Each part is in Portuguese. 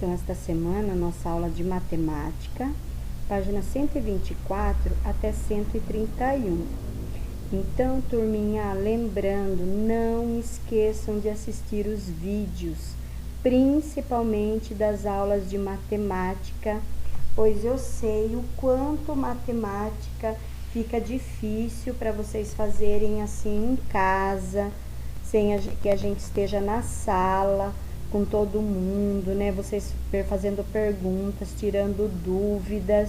Então, esta semana, nossa aula de matemática, página 124 até 131. Então, turminha, lembrando, não esqueçam de assistir os vídeos, principalmente das aulas de matemática, pois eu sei o quanto matemática fica difícil para vocês fazerem assim em casa, sem que a gente esteja na sala com todo mundo, né? Vocês fazendo perguntas, tirando dúvidas,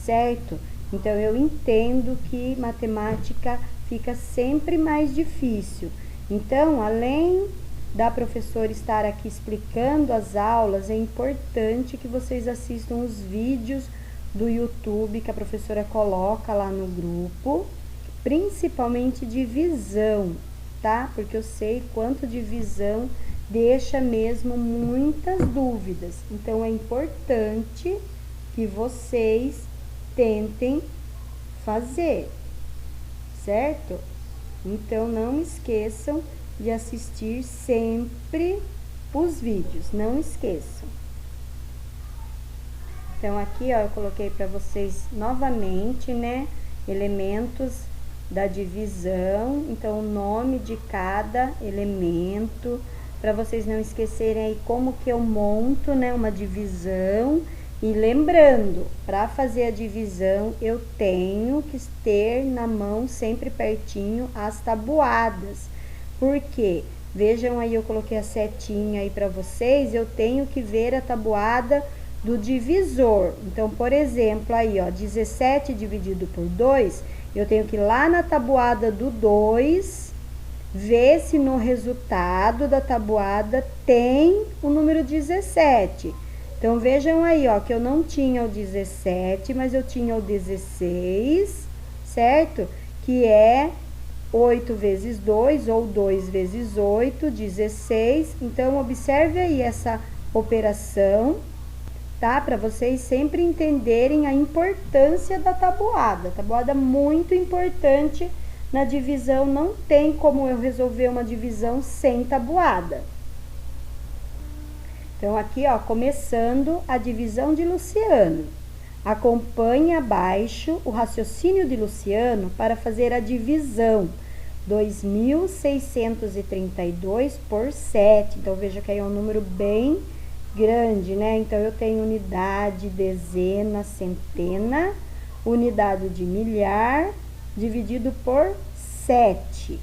certo? Então, eu entendo que matemática fica sempre mais difícil. Então, além da professora estar aqui explicando as aulas, é importante que vocês assistam os vídeos do YouTube que a professora coloca lá no grupo, principalmente divisão, tá? Porque eu sei quanto divisão deixa mesmo muitas dúvidas. Então, é importante que vocês tentem fazer, certo? Então, não esqueçam de assistir sempre os vídeos, não esqueçam. Então, aqui, ó, eu coloquei para vocês novamente, né, elementos da divisão. Então, o nome de cada elemento, para vocês não esquecerem aí como que eu monto, né, uma divisão. E lembrando, para fazer a divisão, eu tenho que ter na mão sempre pertinho as tabuadas. Por quê? Vejam aí, eu coloquei a setinha aí para vocês, eu tenho que ver a tabuada do divisor. Então, por exemplo, aí, ó, 17 dividido por 2, eu tenho que ir lá na tabuada do 2, ver se no resultado da tabuada tem o número 17. Então, vejam aí, ó, que eu não tinha o 17, mas eu tinha o 16, certo? Que é 8 vezes 2, ou 2 vezes 8, 16. Então, observe aí essa operação, tá? Para vocês sempre entenderem a importância da tabuada. Tabuada é muito importante na divisão, não tem como eu resolver uma divisão sem tabuada. Então, aqui, ó, começando a divisão de Luciano. Acompanhe abaixo o raciocínio de Luciano para fazer a divisão. 2.632 por 7. Então, veja que aí é um número bem grande, né? Então, eu tenho unidade, dezena, centena, unidade de milhar, dividido por 7,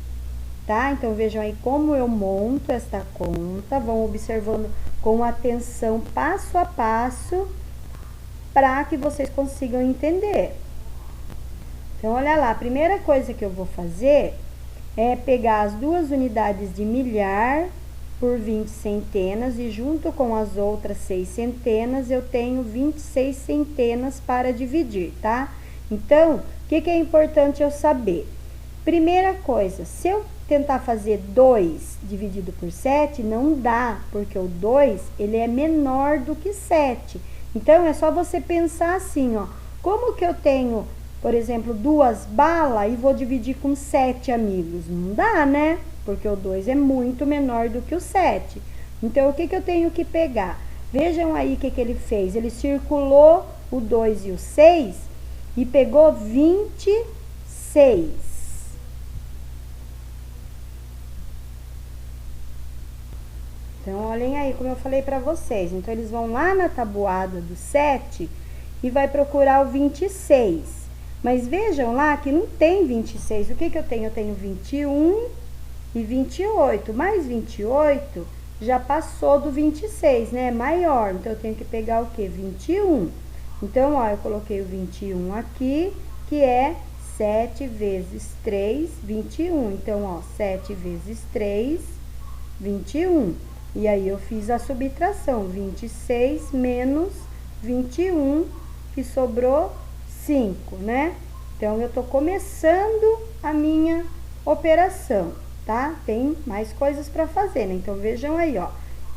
tá? Então, vejam aí como eu monto esta conta. Vão observando com atenção, passo a passo, para que vocês consigam entender. Então, olha lá, a primeira coisa que eu vou fazer é pegar as duas unidades de milhar por 20 centenas e junto com as outras 6 centenas, eu tenho 26 centenas para dividir, tá? Então, o que é importante eu saber? Primeira coisa, se eu tentar fazer 2 dividido por 7, não dá, porque o 2, ele é menor do que 7. Então, é só você pensar assim, ó, como que eu tenho, por exemplo, 2 balas e vou dividir com 7 amigos? Não dá, né? Porque o 2 é muito menor do que o 7. Então, o que eu tenho que pegar? Vejam aí o que ele fez. Ele circulou o 2 e o 6 e pegou 26. Então, olhem aí como eu falei para vocês. Então, eles vão lá na tabuada do 7 e vai procurar o 26. Mas vejam lá que não tem 26. O que eu tenho? Eu tenho 21 e 28. Mais 28 já passou do 26, né? É maior. Então, eu tenho que pegar o quê? 21. Então, ó, eu coloquei o 21 aqui, que é 7 vezes 3, 21. Então, ó, 7 vezes 3, 21. E aí, eu fiz a subtração, 26 menos 21, que sobrou 5, né? Então, eu tô começando a minha operação, tá? Tem mais coisas para fazer, né? Então, vejam aí, ó.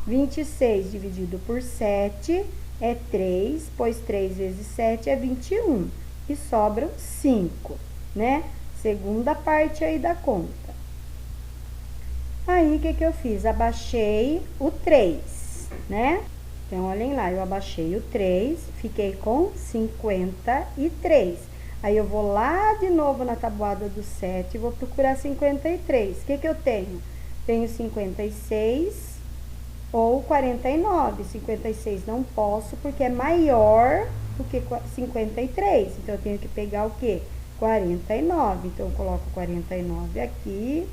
26 dividido por 7 é 3, pois 3 vezes 7 é 21. E sobram 5, né? Segunda parte aí da conta. Aí, o que eu fiz? Abaixei o 3, né? Então, olhem lá, eu abaixei o 3, fiquei com 53. Aí, eu vou lá de novo na tabuada do 7 e vou procurar 53. O que que eu tenho? Tenho 56 ou 49. 56 não posso, porque é maior do que 53. Então, eu tenho que pegar o quê? 49. Então, eu coloco 49 aqui.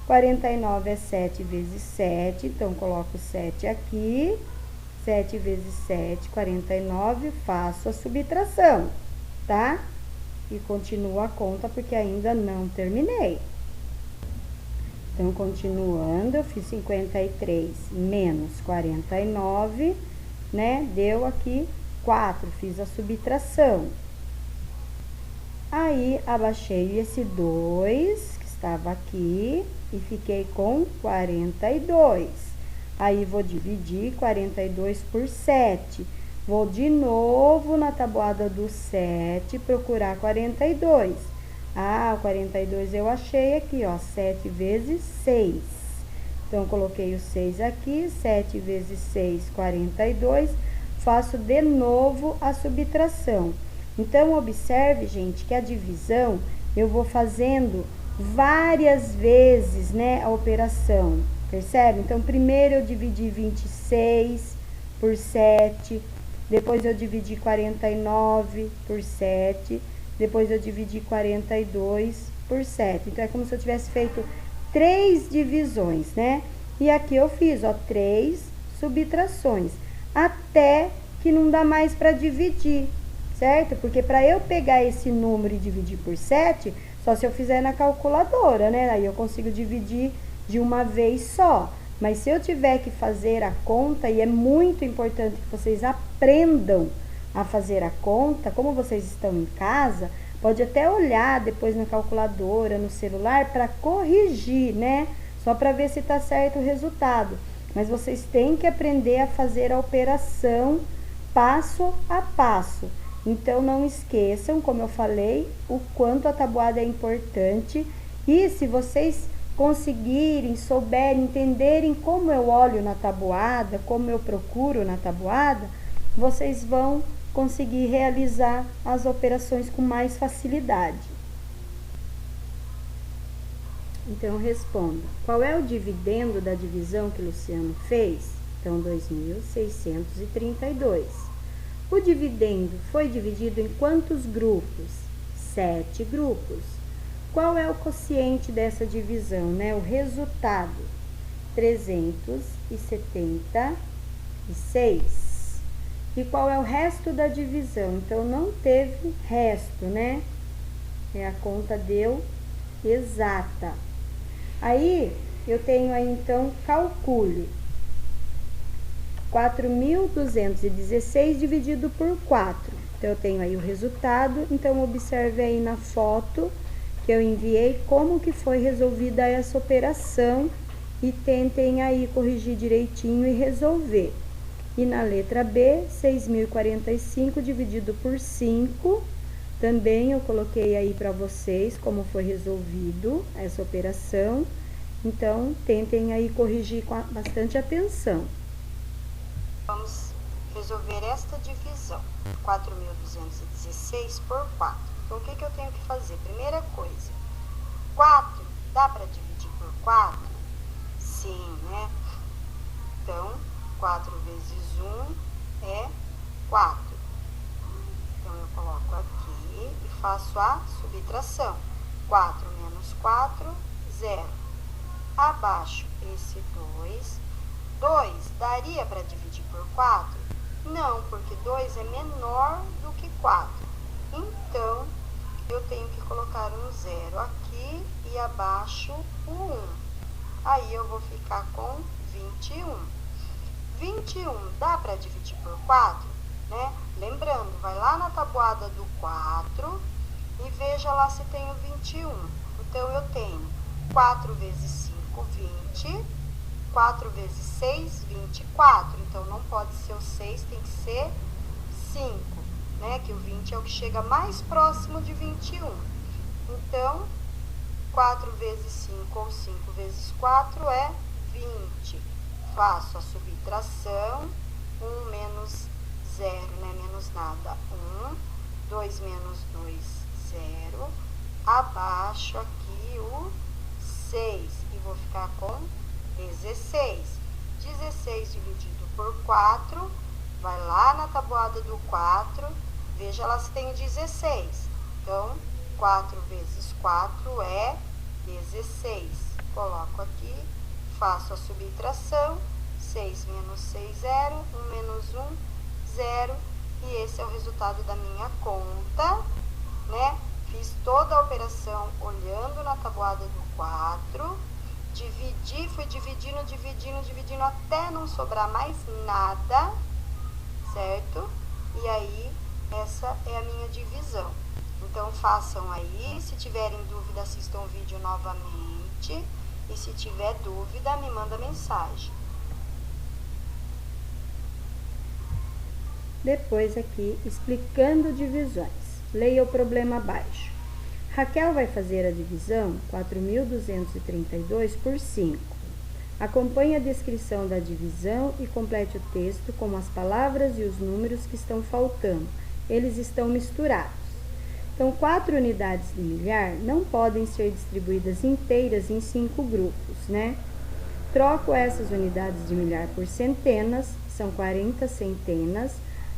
49 é 7 vezes 7, então, coloco 7 aqui. 7 vezes 7, 49, faço a subtração, tá? E continuo a conta, porque ainda não terminei. Então, continuando, eu fiz 53 menos 49, né? Deu aqui 4, fiz a subtração. Aí, abaixei esse 2, que estava aqui, e fiquei com 42. Aí, vou dividir 42 por 7. Vou de novo na tabuada do 7 procurar 42. Ah, o 42 eu achei aqui, ó, 7 vezes 6. Então, coloquei o 6 aqui, 7 vezes 6, 42. Faço de novo a subtração. Então, observe, gente, que a divisão eu vou fazendo várias vezes, né, a operação. Percebe? Então, primeiro eu dividi 26 por 7, depois eu dividi 49 por 7, depois eu dividi 42 por 7. Então, é como se eu tivesse feito 3 divisões, né? E aqui eu fiz, ó, 3 subtrações, até que não dá mais para dividir, certo? Porque para eu pegar esse número e dividir por 7, só se eu fizer na calculadora, né? Aí eu consigo dividir de uma vez só. Mas se eu tiver que fazer a conta, e é muito importante que vocês aprendam a fazer a conta, como vocês estão em casa, pode até olhar depois na calculadora, no celular, para corrigir, né? Só para ver se está certo o resultado. Mas vocês têm que aprender a fazer a operação passo a passo. Então, não esqueçam, como eu falei, o quanto a tabuada é importante. E se vocês conseguirem, souberem, entenderem como eu olho na tabuada, como eu procuro na tabuada, vocês vão conseguir realizar as operações com mais facilidade. Então, eu respondo. Qual é o dividendo da divisão que Luciano fez? Então, 2.632. O dividendo foi dividido em quantos grupos? 7 grupos. Qual é o quociente dessa divisão, né? O resultado, 376. E qual é o resto da divisão? Então, não teve resto, né? A conta deu exata. Aí, eu tenho aí, então, calcule. 4.216 dividido por 4. Então, eu tenho aí o resultado. Então, observe aí na foto que eu enviei como que foi resolvida essa operação e tentem aí corrigir direitinho e resolver. E na letra B, 6.045 dividido por 5, também eu coloquei aí para vocês como foi resolvido essa operação. Então, tentem aí corrigir com bastante atenção. Vamos resolver esta divisão, 4.216 por 4. Então, o que eu tenho que fazer? Primeira coisa, 4 dá para dividir por 4? Sim, né? Então, 4 vezes 1 é 4. Então, eu coloco aqui e faço a subtração. 4 menos 4, 0. Abaixo esse 2. 2 daria para dividir por 4? Não, porque 2 é menor do que 4. Então, eu tenho que colocar um 0 aqui e abaixo o 1. Aí, eu vou ficar com 21. 21 dá para dividir por 4? Né? Lembrando, vai lá na tabuada do 4 e veja lá se tenho 21. Então, eu tenho 4 vezes 5, 20. 4 vezes 6, 24. Então, não pode ser o 6, tem que ser 5, né? Que o 20 é o que chega mais próximo de 21. Então, 4 vezes 5 ou 5 vezes 4 é 20. Faço a subtração 1 menos 0, né? Menos nada, 1. 2 menos 2, 0. Abaixo aqui o 6 e vou ficar com 16. 16 dividido por 4, vai lá na tabuada do 4, veja lá se tem 16. Então, 4 vezes 4 é 16. Coloco aqui, faço a subtração, 6 menos 6, 0, 1 menos 1, 0, e esse é o resultado da minha conta, né? Fiz toda a operação olhando na tabuada do 4, dividi, fui dividindo até não sobrar mais nada, certo? E aí, essa é a minha divisão. Então, façam aí, se tiverem dúvida, assistam o vídeo novamente, e se tiver dúvida, me manda mensagem. Depois aqui, explicando divisões. Leia o problema abaixo. Raquel vai fazer a divisão 4.232 por 5. Acompanhe a descrição da divisão e complete o texto com as palavras e os números que estão faltando. Eles estão misturados. Então, 4 unidades de milhar não podem ser distribuídas inteiras em 5 grupos, né? Troco essas unidades de milhar por centenas, são 40 centenas.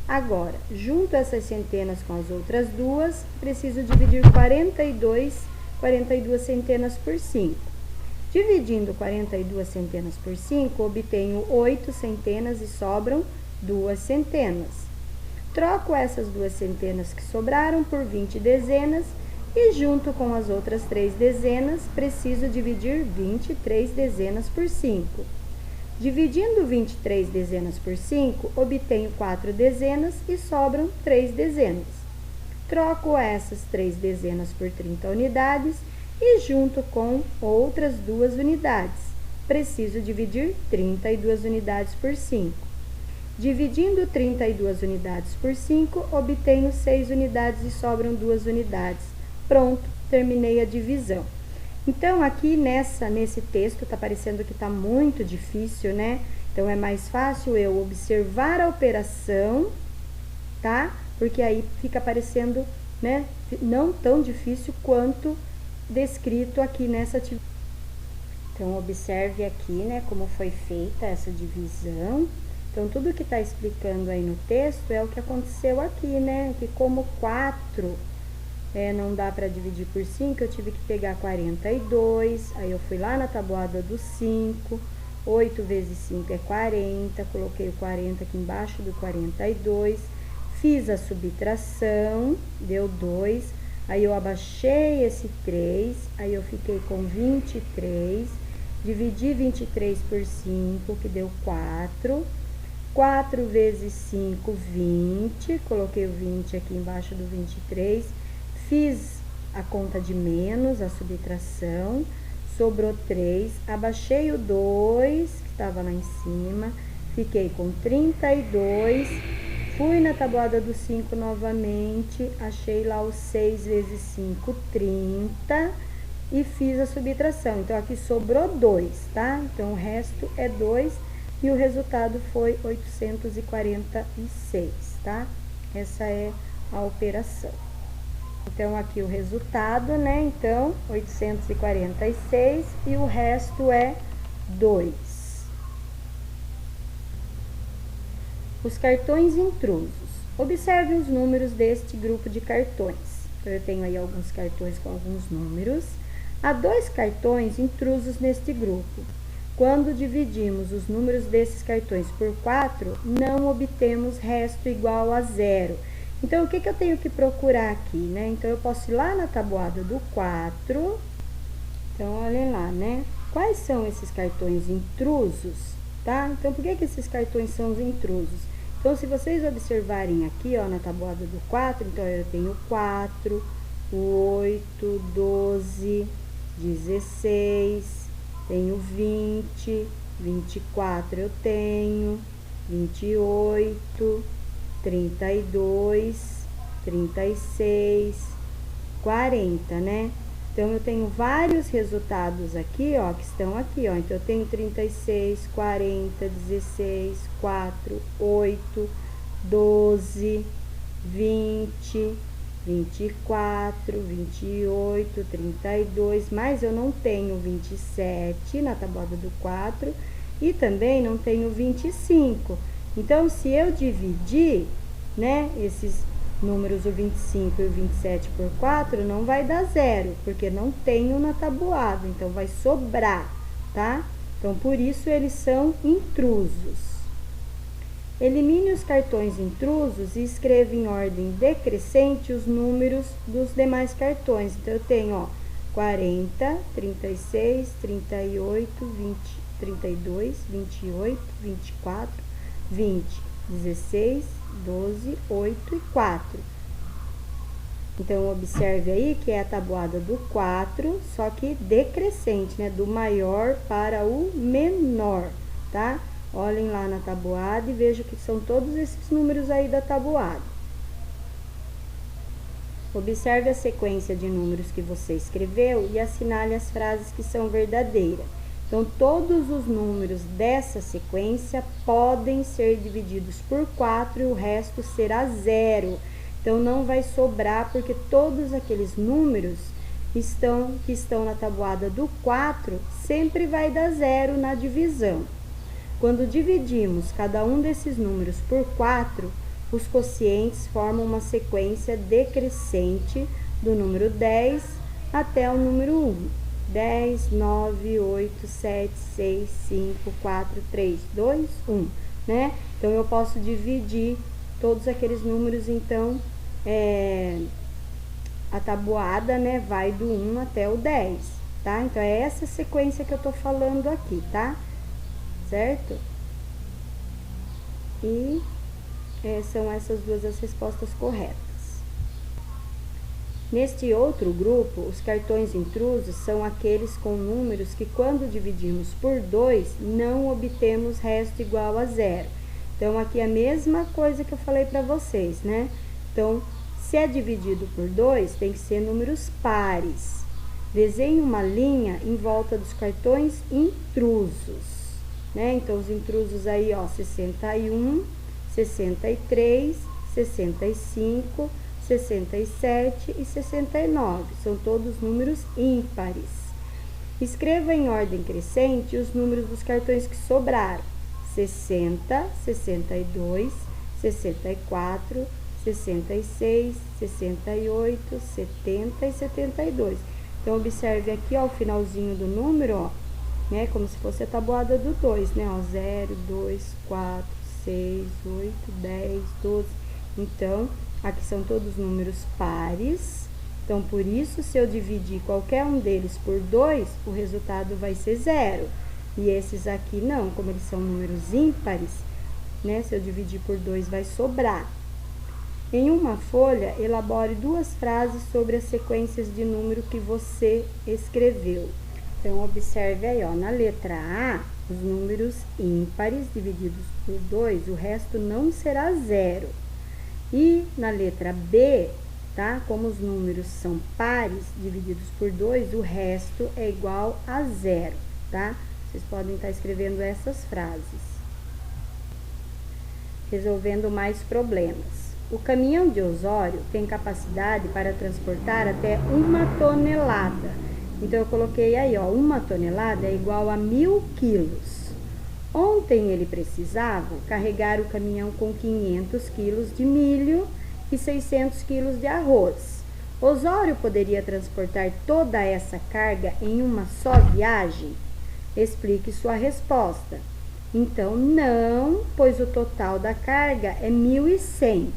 Agora, junto essas centenas com as outras duas, preciso dividir 42 centenas por 5. Dividindo 42 centenas por 5, obtenho 8 centenas e sobram 2 centenas. Troco essas 2 centenas que sobraram por 20 dezenas e, junto com as outras 3 dezenas, preciso dividir 23 dezenas por 5. Dividindo 23 dezenas por 5, obtenho 4 dezenas e sobram 3 dezenas. Troco essas 3 dezenas por 30 unidades e, junto com outras 2 unidades, preciso dividir 32 unidades por 5. Dividindo 32 unidades por 5, obtenho 6 unidades e sobram 2 unidades. Pronto, terminei a divisão. Então, aqui nesse texto, tá parecendo que tá muito difícil, né? Então, é mais fácil eu observar a operação, tá? Porque aí fica parecendo, né? Não tão difícil quanto descrito aqui nessa atividade. Então, observe aqui, né, como foi feita essa divisão. Então, tudo que tá explicando aí no texto é o que aconteceu aqui, né? Que como 4... não dá para dividir por 5, eu tive que pegar 42, aí eu fui lá na tabuada do 5, 8 vezes 5 é 40, coloquei o 40 aqui embaixo do 42, fiz a subtração, deu 2, aí eu abaixei esse 3, aí eu fiquei com 23, dividi 23 por 5, que deu 4, 4 vezes 5, 20, coloquei o 20 aqui embaixo do 23, fiz a conta de menos, a subtração, sobrou 3, abaixei o 2, que estava lá em cima, fiquei com 32, fui na tabuada do 5 novamente, achei lá o 6 vezes 5, 30, e fiz a subtração. Então, aqui sobrou 2, tá? Então, o resto é 2, e o resultado foi 846, tá? Essa é a operação. Então, aqui o resultado, né? Então, 846 e o resto é 2. Os cartões intrusos. Observe os números deste grupo de cartões. Então, eu tenho aí alguns cartões com alguns números. Há 2 cartões intrusos neste grupo. Quando dividimos os números desses cartões por 4, não obtemos resto igual a 0. Então, o que eu tenho que procurar aqui, né? Então, eu posso ir lá na tabuada do 4. Então, olhem lá, né? Quais são esses cartões intrusos, tá? Então, por que esses cartões são os intrusos? Então, se vocês observarem aqui, ó, na tabuada do 4, então, eu tenho 4, 8, 12, 16, tenho 20, 24 eu tenho, 28, 32, 36, 40, né? Então, eu tenho vários resultados aqui, ó, que estão aqui, ó. Então, eu tenho 36, 40, 16, 4, 8, 12, 20, 24, 28, 32, mas eu não tenho 27 na tabuada do 4 e também não tenho 25. Então, se eu dividir, né, esses números, o 25 e o 27 por 4, não vai dar 0, porque não tenho na tabuada, então vai sobrar, tá? Então, por isso, eles são intrusos. Elimine os cartões intrusos e escreva em ordem decrescente os números dos demais cartões. Então, eu tenho, ó, 40, 36, 38, 20, 32, 28, 24, 20, 16, 12, 8 e 4. Então, observe aí que é a tabuada do 4, só que decrescente, né? Do maior para o menor, tá? Olhem lá na tabuada e vejam que são todos esses números aí da tabuada. Observe a sequência de números que você escreveu e assinale as frases que são verdadeiras. Então, todos os números dessa sequência podem ser divididos por 4 e o resto será 0. Então, não vai sobrar, porque todos aqueles números que estão na tabuada do 4 sempre vai dar 0 na divisão. Quando dividimos cada um desses números por 4, os quocientes formam uma sequência decrescente do número 10 até o número 1. 10, 9, 8, 7, 6, 5, 4, 3, 2, 1, né? Então, eu posso dividir todos aqueles números, então, a tabuada, né, vai do 1 até o 10, tá? Então, é essa sequência que eu tô falando aqui, tá? Certo? E são essas duas as respostas corretas. Neste outro grupo, os cartões intrusos são aqueles com números que, quando dividimos por 2, não obtemos resto igual a 0. Então, aqui é a mesma coisa que eu falei para vocês, né? Então, se é dividido por 2, tem que ser números pares. Desenhe uma linha em volta dos cartões intrusos, né? Então, os intrusos aí, ó, 61, 63, 65, 67 e 69, são todos números ímpares. Escreva em ordem crescente os números dos cartões que sobraram: 60, 62, 64, 66, 68, 70 e 72. Então, observe aqui, ó, o finalzinho do número, ó, né, como se fosse a tabuada do 2, né, ó, 0, 2, 4, 6, 8, 10, 12. Então, aqui são todos números pares. Então, por isso, se eu dividir qualquer um deles por 2, o resultado vai ser 0. E esses aqui não, como eles são números ímpares, né, se eu dividir por 2, vai sobrar. Em uma folha, elabore 2 frases sobre as sequências de número que você escreveu. Então, observe aí, ó, na letra A, os números ímpares divididos por 2, o resto não será 0. E na letra B, tá? Como os números são pares divididos por 2, o resto é igual a 0, tá? Vocês podem estar escrevendo essas frases. Resolvendo mais problemas. O caminhão de Osório tem capacidade para transportar até 1 tonelada. Então, eu coloquei aí, ó, 1 tonelada é igual a 1000 quilos. Ontem ele precisava carregar o caminhão com 500 quilos de milho e 600 quilos de arroz. Osório poderia transportar toda essa carga em uma só viagem? Explique sua resposta. Então, não, pois o total da carga é 1.100,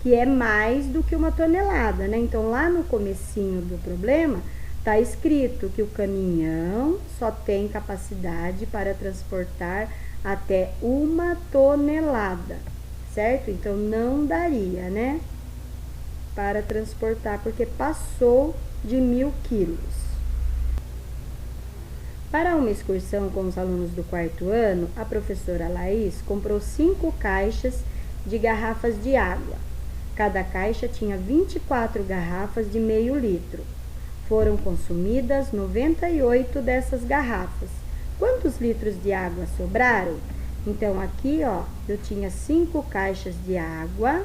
que é mais do que 1 tonelada, né? Então, lá no comecinho do problema, está escrito que o caminhão só tem capacidade para transportar até 1 tonelada, certo? Então, não daria, né, para transportar, porque passou de 1000 quilos. Para uma excursão com os alunos do 4º ano, a professora Laís comprou 5 caixas de garrafas de água. Cada caixa tinha 24 garrafas de meio litro. Foram consumidas 98 dessas garrafas. Quantos litros de água sobraram? Então, aqui, ó, eu tinha 5 caixas de água,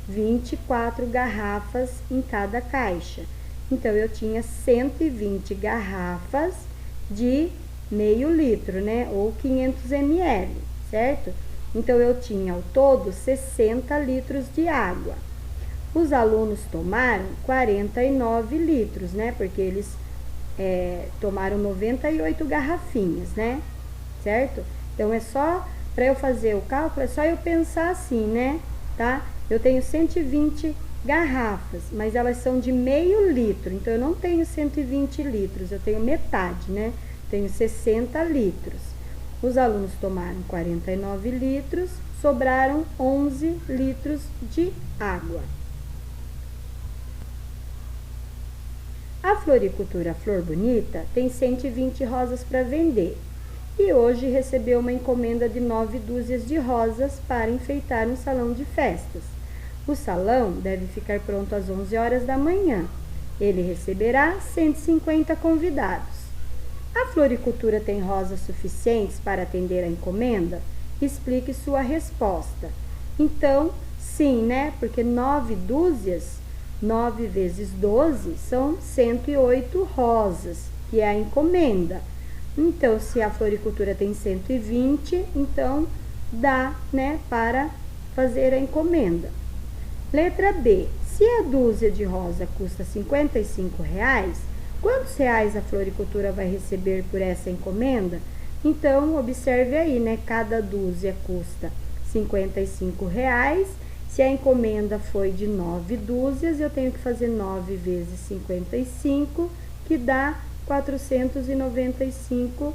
24 garrafas em cada caixa. Então, eu tinha 120 garrafas de meio litro, né? Ou 500 ml, certo? Então, eu tinha ao todo 60 litros de água. Os alunos tomaram 49 litros, né? Porque eles tomaram 98 garrafinhas, né? Certo? Então, é só, para eu fazer o cálculo, é só eu pensar assim, né? Tá? Eu tenho 120 garrafas, mas elas são de meio litro, então eu não tenho 120 litros, eu tenho metade, né? Tenho 60 litros. Os alunos tomaram 49 litros, sobraram 11 litros de água. A floricultura Flor Bonita tem 120 rosas para vender e hoje recebeu uma encomenda de 9 dúzias de rosas para enfeitar um salão de festas. O salão deve ficar pronto às 11 horas da manhã. Ele receberá 150 convidados. A floricultura tem rosas suficientes para atender a encomenda? Explique sua resposta. Então, sim, né? Porque 9 dúzias, 9 vezes 12, são 108 rosas, que é a encomenda. Então, se a floricultura tem 120, então dá, né, para fazer a encomenda. Letra B. Se a dúzia de rosa custa R$ 55, quantos reais a floricultura vai receber por essa encomenda? Então, observe aí, né? Cada dúzia custa R$ 55. Se a encomenda foi de 9 dúzias, eu tenho que fazer 9 vezes 55, que dá R$ 495.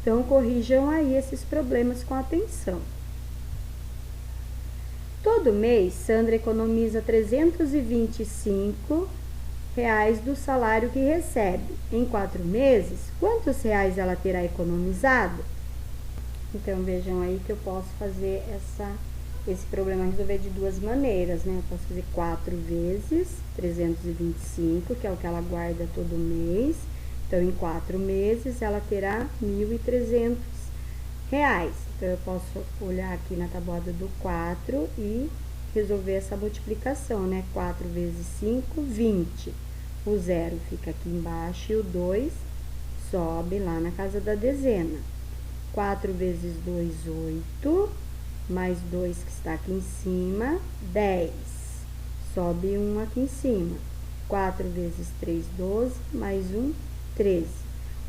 Então, corrijam aí esses problemas com atenção. Todo mês, Sandra economiza R$ 325 do salário que recebe. Em 4 meses, quantos reais ela terá economizado? Então, vejam aí que eu posso fazer esse problema resolver de duas maneiras, né? Eu posso fazer 4 vezes 325, que é o que ela guarda todo mês. Então, em 4 meses, ela terá R$ 1.300. Então, eu posso olhar aqui na tabuada do 4 e resolver essa multiplicação, né? 4 vezes 5, 20. O 0 fica aqui embaixo e o 2 sobe lá na casa da dezena. 4 vezes 2, 8, mais 2 que está aqui em cima, 10. Sobe 1 aqui em cima. 4 vezes 3, 12, mais 1, 13.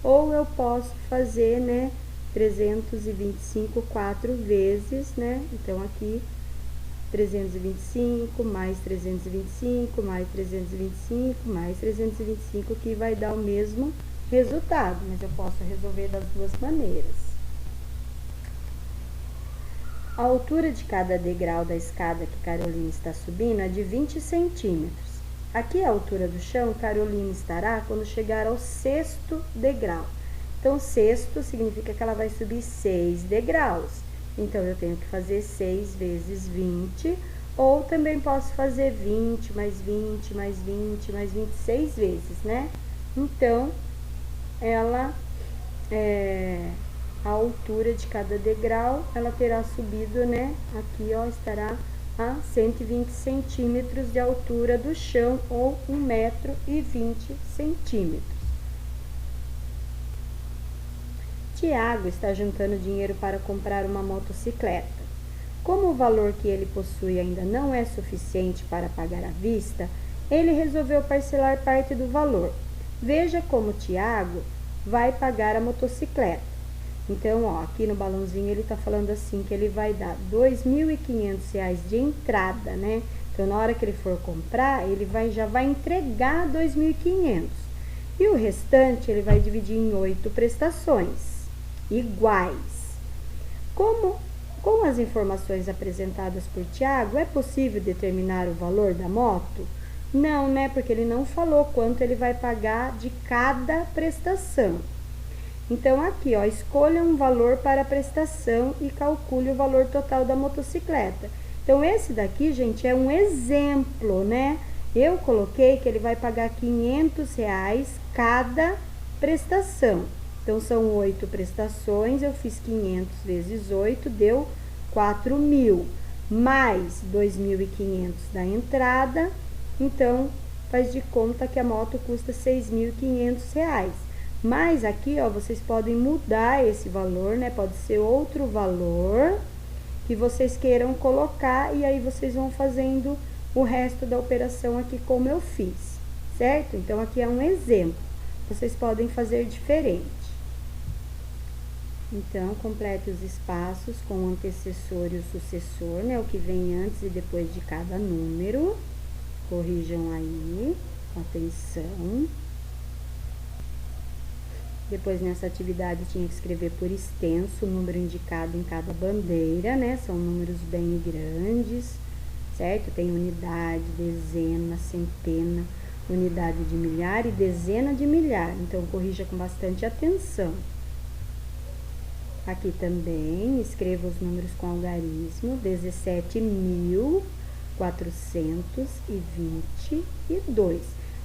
Ou eu posso fazer, né, 325 4 vezes, né? Então, aqui, 325, mais 325, mais 325, mais 325, que vai dar o mesmo resultado, mas eu posso resolver das duas maneiras. A altura de cada degrau da escada que Carolina está subindo é de 20 centímetros. Aqui a altura do chão, Carolina estará quando chegar ao 6º degrau. Então, 6º significa que ela vai subir 6 degraus. Então, eu tenho que fazer 6 vezes 20, ou também posso fazer 20, mais 20, mais 20, mais 26 vezes, né? Então, a altura de cada degrau, ela terá subido, né? Aqui, ó, estará a 120 centímetros de altura do chão, ou 1,20 m. Tiago está juntando dinheiro para comprar uma motocicleta. Como o valor que ele possui ainda não é suficiente para pagar à vista, ele resolveu parcelar parte do valor. Veja como Tiago vai pagar a motocicleta. Então, ó, aqui no balãozinho ele está falando assim, que ele vai dar R$ 2.500 de entrada, né? Então, na hora que ele for comprar, ele já vai entregar R$ 2.500. E o restante ele vai dividir em 8 prestações iguais. Com as informações apresentadas por Tiago, é possível determinar o valor da moto? Não, né? Porque ele não falou quanto ele vai pagar de cada prestação. Então, aqui, ó, escolha um valor para a prestação e calcule o valor total da motocicleta. Então, esse daqui, gente, é um exemplo, né? Eu coloquei que ele vai pagar R$500 cada prestação. Então, são 8 prestações, eu fiz 500 vezes 8, deu 4.000, mais 2.500 da entrada, então, faz de conta que a moto custa R$6.500. Mas aqui, ó, vocês podem mudar esse valor, né? Pode ser outro valor que vocês queiram colocar e aí vocês vão fazendo o resto da operação aqui como eu fiz, certo? Então, aqui é um exemplo. Vocês podem fazer diferente. Então, complete os espaços com o antecessor e o sucessor, né? O que vem antes e depois de cada número. Corrijam aí, atenção. Depois, nessa atividade, tinha que escrever por extenso o número indicado em cada bandeira, né? São números bem grandes, certo? Tem unidade, dezena, centena, unidade de milhar e dezena de milhar. Então, corrija com bastante atenção. Aqui também, escreva os números com algarismo, 17.422.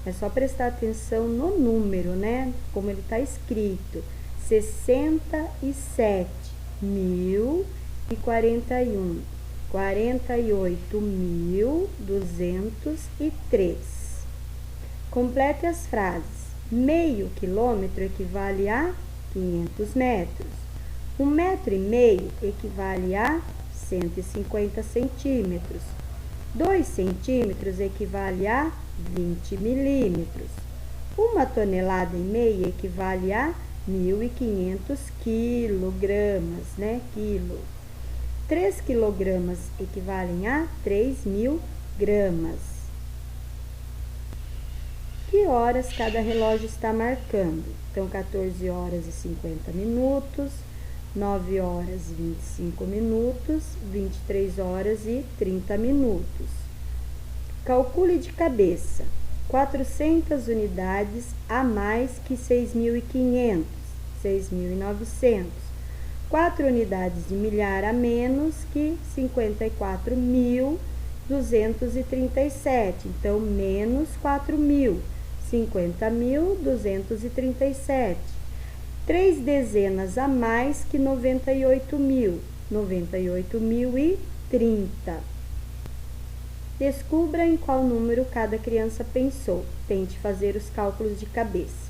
É só prestar atenção no número, né? Como ele está escrito. 67.041. 48.203. Complete as frases. Meio quilômetro equivale a 500 metros. 1,5 metro equivale a 150 centímetros. 2 centímetros equivale a 20 milímetros. 1,5 tonelada equivale a 1.500 quilogramas, né? Quilo. 3 quilogramas equivalem a 3.000 gramas. Que horas cada relógio está marcando? Então, 14 horas e 50 minutos, 9 horas e 25 minutos, 23 horas e 30 minutos. Calcule de cabeça. 400 unidades a mais que 6.500, 6.900. 4 unidades de milhar a menos que 54.237. Então, menos 4.000, 50.237. 3 dezenas a mais que 98.000, 98.030. Descubra em qual número cada criança pensou. Tente fazer os cálculos de cabeça.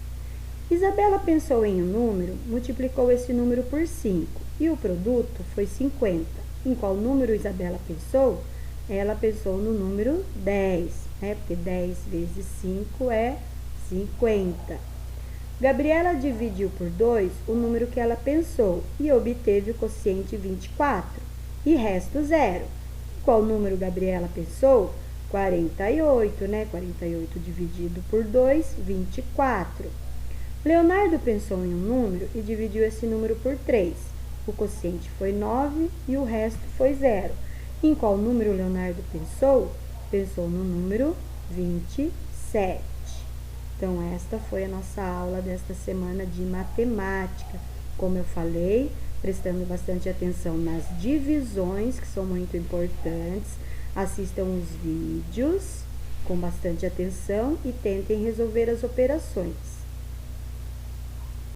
Isabela pensou em um número, multiplicou esse número por 5 e o produto foi 50. Em qual número Isabela pensou? Ela pensou no número 10, né? Porque 10 vezes 5 é 50. Gabriela dividiu por 2 o número que ela pensou e obteve o quociente 24 e resto 0. Qual número Gabriela pensou? 48, né? 48 dividido por 2, 24. Leonardo pensou em um número e dividiu esse número por 3. O quociente foi 9 e o resto foi 0. Em qual número Leonardo pensou? Pensou no número 27. Então, esta foi a nossa aula desta semana de matemática. Como eu falei, prestando bastante atenção nas divisões, que são muito importantes. Assistam os vídeos com bastante atenção e tentem resolver as operações.